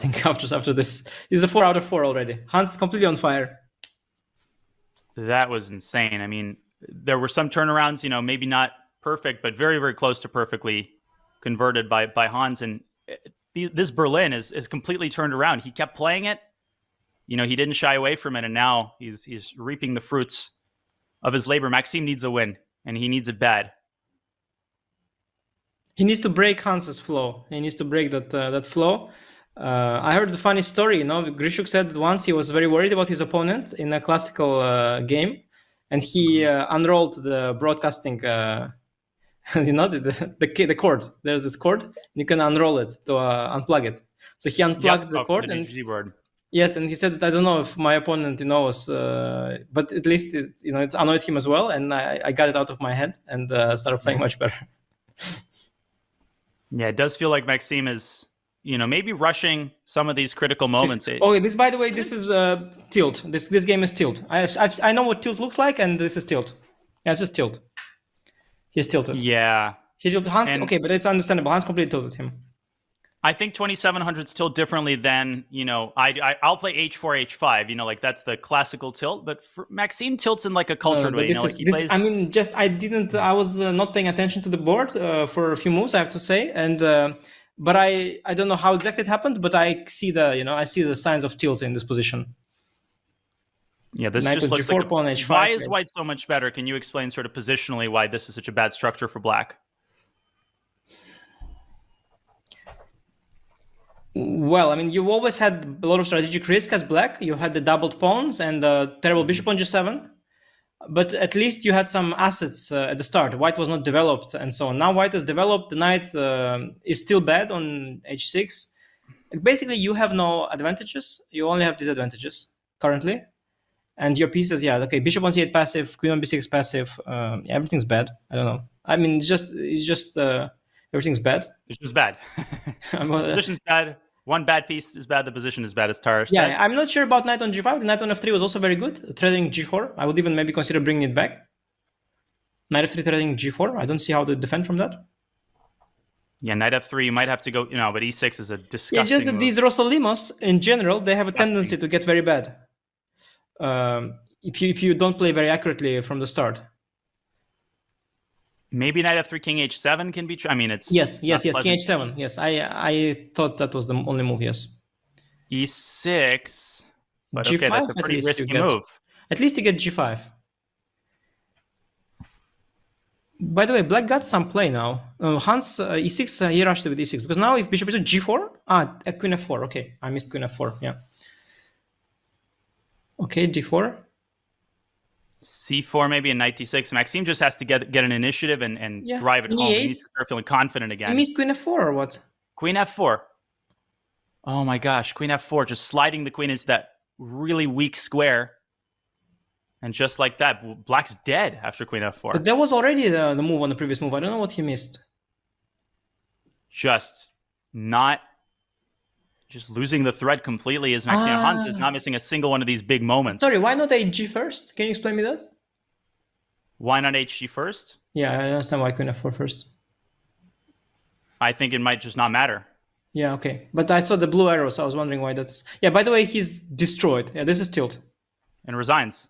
think, after this. He's a 4 out of 4 already. Hans is completely on fire. That was insane. I mean, there were some turnarounds, maybe not perfect, but very, very close to perfectly converted by Hans. And this Berlin is completely turned around. He kept playing it. He didn't shy away from it, and now he's reaping the fruits of his labor. Maxime needs a win, and he needs it bad. He needs to break Hans's flow. He needs to break that flow. I heard the funny story. Grishuk said that once he was very worried about his opponent in a classical game, and he unrolled the broadcasting. The cord. There's this cord, and you can unroll it to unplug it. So he unplugged the cord and keyboard. Yes, and he said, I don't know if my opponent, was, but at least it annoyed him as well, and I got it out of my head and started playing much better. Yeah, it does feel like Maxime is, maybe rushing some of these critical moments. This, by the way, this is tilt. This game is tilt. I know what tilt looks like, and this is tilt. Yeah, it's just tilt. He's tilted. Yeah. He tilted Hans. Okay, but it's understandable. Hans completely tilted him. I think 2700s tilt differently than, I'll play h4, h5, like that's the classical tilt, but Maxime tilts in like a cultured way. I was not paying attention to the board for a few moves, I have to say. And, but I don't know how exactly it happened, but I see the signs of tilt in this position. Yeah, this just looks like why is white so much better? Can you explain sort of positionally why this is such a bad structure for black? Well, I mean, you always had a lot of strategic risk as black. You had the doubled pawns and terrible bishop on g7. But at least you had some assets at the start. White was not developed and so on. Now white is developed. The knight is still bad on h6. Basically, you have no advantages. You only have disadvantages currently. And your pieces, bishop on c8 passive, queen on b6 passive. Everything's bad. I don't know. I mean, it's just everything's bad. It's just bad. Position's bad. One bad piece is bad. The position is bad, as Tara said. Yeah, I'm not sure about knight on g5. The knight on f3 was also very good. Threading g4. I would even maybe consider bringing it back. Knight f3 threading g4. I don't see how to defend from that. Yeah, knight f3, you might have to go, but e6 is a disgusting move. Just that these Rosolimos, in general, they have a tendency to get very bad. If you don't play very accurately from the start. Maybe knight f3, king h7 can be. It's yes, king h7. Yes, I thought that was the only move. Yes. e6, but G5, okay, that's a pretty risky move. At least you get g5. By the way, black got some play now. Hans e6, he rushed it with e6 because now if bishop is g4, queen f4. Okay, I missed queen f4. Yeah. Okay, d4. c4, maybe a knight d6. Maxime just has to get an initiative and drive it home. He needs to start feeling confident again. You missed queen f4 or what? Queen f4. Oh my gosh, queen f4, just sliding the queen into that really weak square. And just like that, black's dead after queen f4. But that was already the move on the previous move. I don't know what he missed. Just losing the thread completely is Maxime. Hans is not missing a single one of these big moments. Sorry, why not hg first? Can you explain me that? Why not hg first? Yeah, I understand why queen f4 first. I think it might just not matter. Yeah, okay. But I saw the blue arrow, so I was wondering why that is. Yeah, by the way, he's destroyed. Yeah, this is tilt. And resigns.